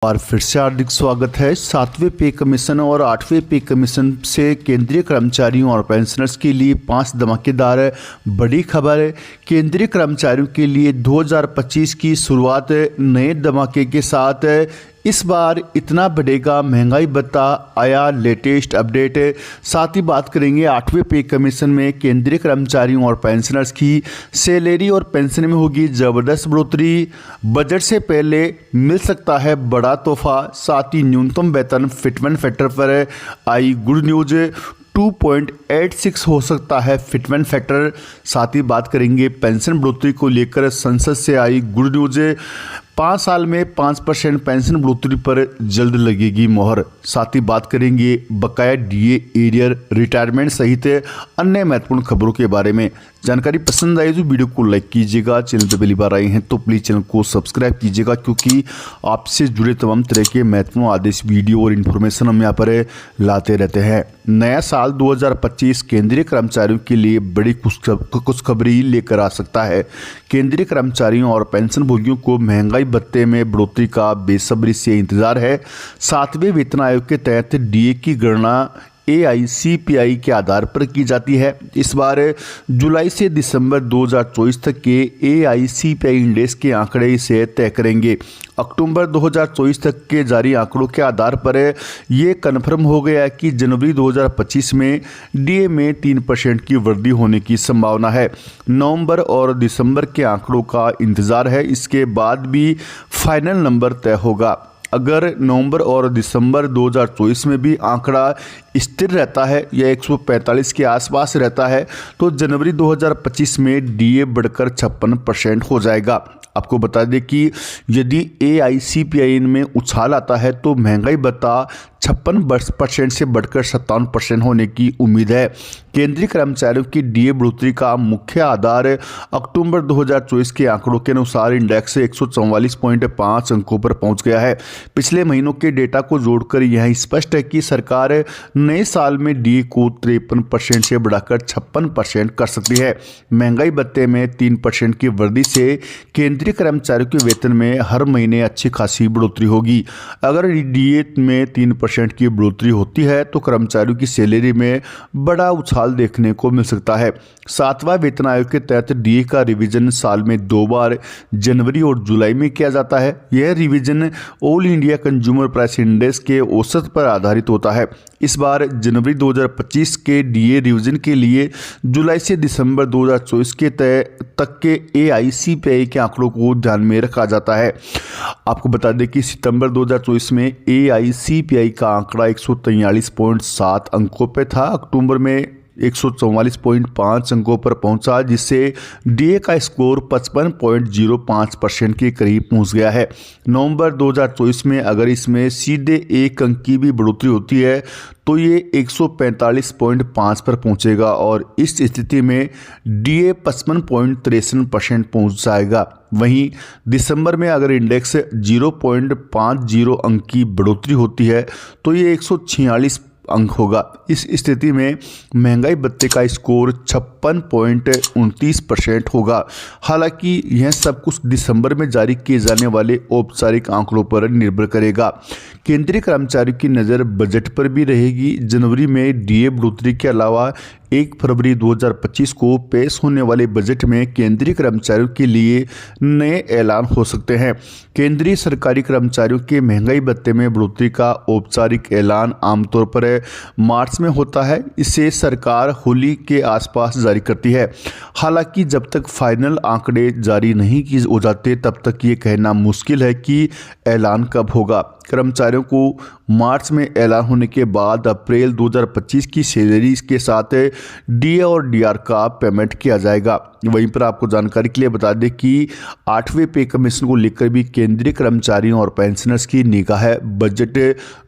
और फिर से हार्दिक स्वागत है। 7वें पे कमीशन और 8वें पे कमीशन से केंद्रीय कर्मचारियों और पेंशनर्स के लिए 5 धमाकेदार बड़ी खबर है। केंद्रीय कर्मचारियों के लिए 2025 की शुरुआत नए धमाके के साथ। इस बार इतना बढ़ेगा महंगाई भत्ता, आया लेटेस्ट अपडेट। साथ ही बात करेंगे 8वें पे कमीशन में केंद्रीय कर्मचारियों और पेंशनर्स की सैलरी और पेंशन में होगी ज़बरदस्त बढ़ोतरी। बजट से पहले मिल सकता है बड़ा तोहफा। साथ ही न्यूनतम वेतन फिटमेंट फैक्टर पर आई गुड न्यूज। 2.86 हो सकता है फिटमेंट फैक्टर। साथ ही बात करेंगे पेंशन बढ़ोतरी को लेकर संसद से आई गुड न्यूज। 5 साल में 5% पेंशन बढ़ोतरी पर जल्द लगेगी मोहर। साथ ही बात करेंगे बकाया डीए एरियर रिटायरमेंट सहित अन्य महत्वपूर्ण खबरों के बारे में। जानकारी पसंद आई तो वीडियो को लाइक कीजिएगा। चैनल पर पहली बार आए हैं तो प्लीज़ चैनल को सब्सक्राइब कीजिएगा, क्योंकि आपसे जुड़े तमाम तरह के महत्वपूर्ण आदेश, वीडियो और इन्फॉर्मेशन हम यहाँ पर लाते रहते हैं। नया साल 2025 केंद्रीय कर्मचारियों के लिए बड़ी खुशखबरी लेकर आ सकता है। केंद्रीय कर्मचारियों और पेंशन भोगियों को महंगाई भत्ते में बढ़ोतरी का बेसब्री से इंतजार है। 7वें वेतन आयोग के तहत डीए की गणना AICPI के आधार पर की जाती है। इस बार जुलाई से दिसंबर 2024 तक के AICPI इंडेक्स के आंकड़े इसे तय करेंगे। अक्टूबर 2024 तक के जारी आंकड़ों के आधार पर ये कन्फर्म हो गया कि जनवरी 2025 में डीए में 3% की वृद्धि होने की संभावना है। नवंबर और दिसंबर के आंकड़ों का इंतजार है, इसके बाद भी फाइनल नंबर तय होगा। अगर नवंबर और दिसंबर 2024 में भी आंकड़ा स्थिर रहता है या 145 के आसपास रहता है तो जनवरी 2025 में डीए बढ़कर 56% हो जाएगा। आपको बता दें कि यदि AICPI में उछाल आता है तो महंगाई भत्ता 56% से बढ़कर 57% होने की उम्मीद है। केंद्रीय कर्मचारियों की डीए बढ़ोतरी का मुख्य आधार अक्टूबर 2024 के आंकड़ों के अनुसार इंडेक्स 144.5 अंकों पर पहुंच गया है। पिछले महीनों के डेटा को जोड़कर यह स्पष्ट है कि सरकार नए साल में डीए को 53% से बढ़ाकर 56% कर सकती है। महंगाई भत्ते में 3% की वृद्धि से केंद्रीय कर्मचारियों के वेतन में हर महीने अच्छी खासी बढ़ोतरी होगी। अगर डीए में 3% की बढ़ोतरी होती है तो कर्मचारियों की सैलरी में बड़ा उछाल देखने को मिल सकता है। 7वां वेतन आयोग के तहत डीए का रिवीजन साल में 2 बार जनवरी और जुलाई में किया जाता है। यह revision all India consumer price index के औसत पर आधारित होता है। इस बार जनवरी 2025 के डीए रिवीजन के लिए जुलाई से दिसंबर 2024 के तक के AICPI के आंकड़ों को ध्यान में रखा जाता है। आपको बता दें कि सितंबर 2024 में AICPI का आंकड़ा 143.7 अंकों पे था। अक्टूबर में 144.5 अंकों पर पहुंचा, जिससे डीए का स्कोर 55.05% के करीब पहुंच गया है। नवंबर 2024 में अगर इसमें सीधे 1 अंक की भी बढ़ोतरी होती है तो ये 145.5 पर पहुंचेगा और इस स्थिति में डीए 55.63% पहुंच जाएगा। वहीं दिसंबर में अगर इंडेक्स 0.50 अंक की बढ़ोतरी होती है तो ये 146 अंक होगा। इस स्थिति में महंगाई भत्ते का स्कोर 56.29% होगा। हालांकि यह सब कुछ दिसंबर में जारी किए जाने वाले औपचारिक आंकड़ों पर निर्भर करेगा। केंद्रीय कर्मचारियों की नज़र बजट पर भी रहेगी। जनवरी में डीए बढ़ोतरी के अलावा 1 फरवरी 2025 को पेश होने वाले बजट में केंद्रीय कर्मचारियों के लिए नए ऐलान हो सकते हैं। केंद्रीय सरकारी कर्मचारियों के महंगाई भत्ते में बढ़ोतरी का औपचारिक ऐलान आमतौर पर मार्च में होता है। इसे सरकार होली के आसपास जारी करती है। हालांकि जब तक फाइनल आंकड़े जारी नहीं किए हो जाते तब तक ये कहना मुश्किल है कि ऐलान कब होगा। कर्मचारियों को मार्च में ऐलान होने के बाद अप्रैल 2025 की सैलरी के साथ डीए और डीआर का पेमेंट किया जाएगा। वहीं पर आपको जानकारी के लिए बता दें कि 8वें पे कमीशन को लेकर भी केंद्रीय कर्मचारियों और पेंशनर्स की निगाह बजट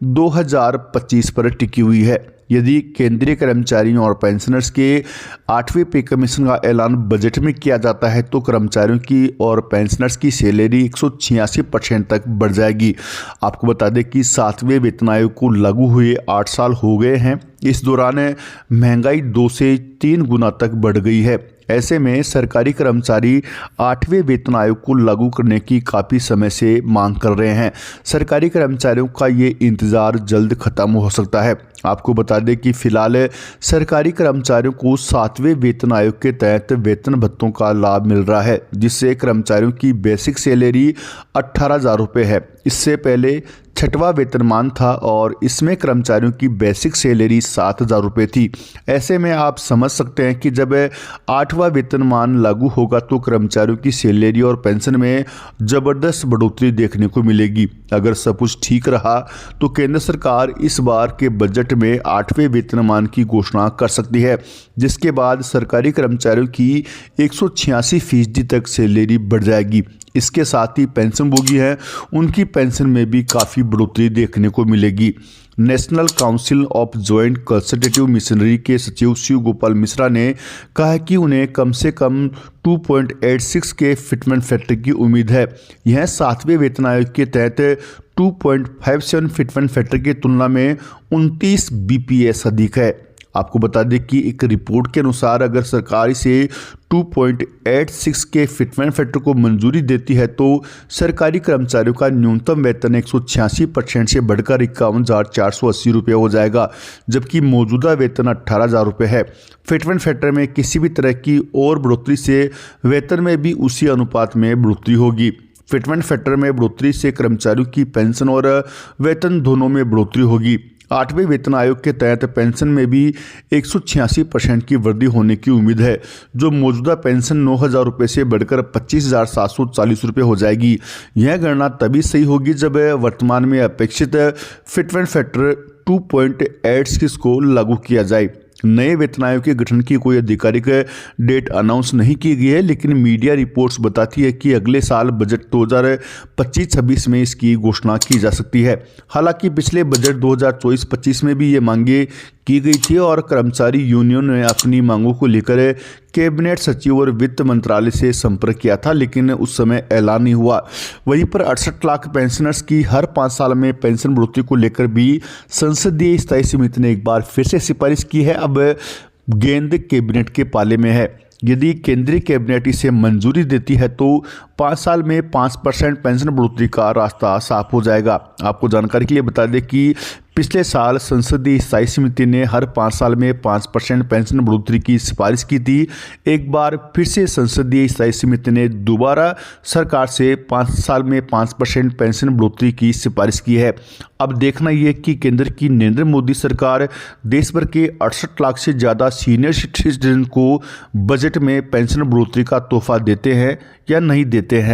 2025 पर टिकी हुई है। यदि केंद्रीय कर्मचारियों और पेंशनर्स के 8वें पे कमीशन का ऐलान बजट में किया जाता है तो कर्मचारियों की और पेंशनर्स की सैलरी 186% तक बढ़ जाएगी। आपको बता दें कि 7वें वेतन आयोग को लागू हुए 8 साल हो गए हैं। इस दौरान महंगाई 2 से 3 गुना तक बढ़ गई है। ऐसे में सरकारी कर्मचारी 8वें वेतन आयोग को लागू करने की काफ़ी समय से मांग कर रहे हैं। सरकारी कर्मचारियों का ये इंतज़ार जल्द खत्म हो सकता है। आपको बता दें कि फिलहाल सरकारी कर्मचारियों को 7वें वेतन आयोग के तहत वेतन भत्तों का लाभ मिल रहा है, जिससे कर्मचारियों की बेसिक सैलरी 18,000 रुपये है। इससे पहले 6वां वेतनमान था और इसमें कर्मचारियों की बेसिक सैलरी 7,000 रुपये थी। ऐसे में आप समझ सकते हैं कि जब 8वां वेतनमान लागू होगा तो कर्मचारियों की सैलरी और पेंशन में ज़बरदस्त बढ़ोतरी देखने को मिलेगी। अगर सब कुछ ठीक रहा तो केंद्र सरकार इस बार के बजट में 8वें वेतनमान की घोषणा कर सकती है, जिसके बाद सरकारी कर्मचारियों की 186% तक सैलरी बढ़ जाएगी। इसके साथ ही पेंशनभोगी हैं, उनकी पेंशन में भी काफ़ी बढ़ोतरी देखने को मिलेगी। National council of joint consultative missionary के सचिव शिव गोपाल मिश्रा ने कहा है कि उन्हें कम से कम 2.86 के फिटमेंट फैक्टर की उम्मीद है। यह 7वें वेतन आयोग के तहत 2.57 फिटमेंट फैक्टर की तुलना में 29 BPS अधिक है। आपको बता दें कि एक रिपोर्ट के अनुसार अगर सरकार इसे 2.86 के फिटमेंट फैक्टर को मंजूरी देती है तो सरकारी कर्मचारियों का न्यूनतम वेतन 186% से बढ़कर 51,480 रुपये हो जाएगा, जबकि मौजूदा वेतन 18,000 रुपये है। फिटमेंट फैक्टर में किसी भी तरह की और बढ़ोतरी से वेतन में भी उसी अनुपात में बढ़ोतरी होगी। फिटमेंट फैक्टर में बढ़ोतरी से कर्मचारियों की पेंशन और वेतन दोनों में बढ़ोतरी होगी। 8वें वेतन आयोग के तहत पेंशन में भी 186% की वृद्धि होने की उम्मीद है, जो मौजूदा पेंशन 9,000 रुपये से बढ़कर 25,740 रुपये हो जाएगी। यह गणना तभी सही होगी जब वर्तमान में अपेक्षित फिटमेंट फैक्टर 2.86 को लागू किया जाए। नए वेतन आयोग के गठन की कोई आधिकारिक डेट अनाउंस नहीं की गई है, लेकिन मीडिया रिपोर्ट्स बताती है कि अगले साल बजट 2025-26 में इसकी घोषणा की जा सकती है। हालांकि पिछले बजट 2024-25 में भी ये मांगे की गई थी और कर्मचारी यूनियन ने अपनी मांगों को लेकर कैबिनेट सचिव और वित्त मंत्रालय से संपर्क किया था, लेकिन उस समय ऐलान नहीं हुआ। वहीं पर 68 लाख पेंशनर्स की हर 5 साल में पेंशन बढ़ोतरी को लेकर भी संसदीय स्थायी समिति ने एक बार फिर से सिफारिश की है। अब गेंद कैबिनेट के पाले में है। यदि केंद्रीय कैबिनेट इसे मंजूरी देती है तो 5 साल में 5% पेंशन बढ़ोतरी का रास्ता साफ हो जाएगा। आपको जानकारी के लिए बता दें कि पिछले साल संसदीय स्थायी समिति ने हर 5 साल में 5% पेंशन बढ़ोतरी की सिफारिश की थी। एक बार फिर से संसदीय स्थायी समिति ने दोबारा सरकार से 5 साल में 5% पेंशन बढ़ोतरी की सिफारिश की है। अब देखना यह कि केंद्र की नरेंद्र मोदी सरकार देश भर के 68 लाख से ज़्यादा सीनियर सिटीजन को बजट में पेंशन बढ़ोतरी का तोहफा देते हैं या नहीं देते हैं।